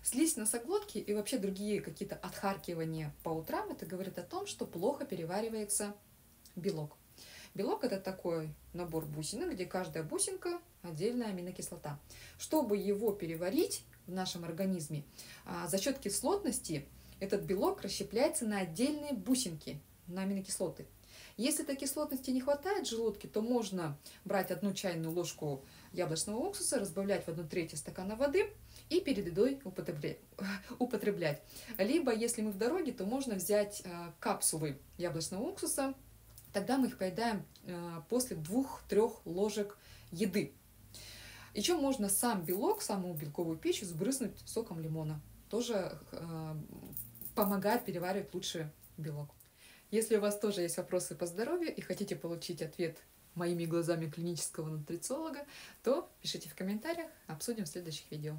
Слизь носоглотки и вообще другие какие-то отхаркивания по утрам, это говорит о том, что плохо переваривается белок. Белок – это такой набор бусинок, где каждая бусинка – отдельная аминокислота. Чтобы его переварить в нашем организме, за счет кислотности этот белок расщепляется на отдельные бусинки, на аминокислоты. Если этой кислотности не хватает в желудке, то можно брать 1 чайную ложку яблочного уксуса, разбавлять в 1/3 стакана воды и перед едой употреблять. Либо, если мы в дороге, то можно взять капсулы яблочного уксуса, тогда мы их поедаем после 2-3 ложек еды. Еще можно сам белок, саму белковую пищу сбрызнуть соком лимона. Тоже помогает переваривать лучше белок. Если у вас тоже есть вопросы по здоровью и хотите получить ответ моими глазами клинического нутрициолога, то пишите в комментариях, обсудим в следующих видео.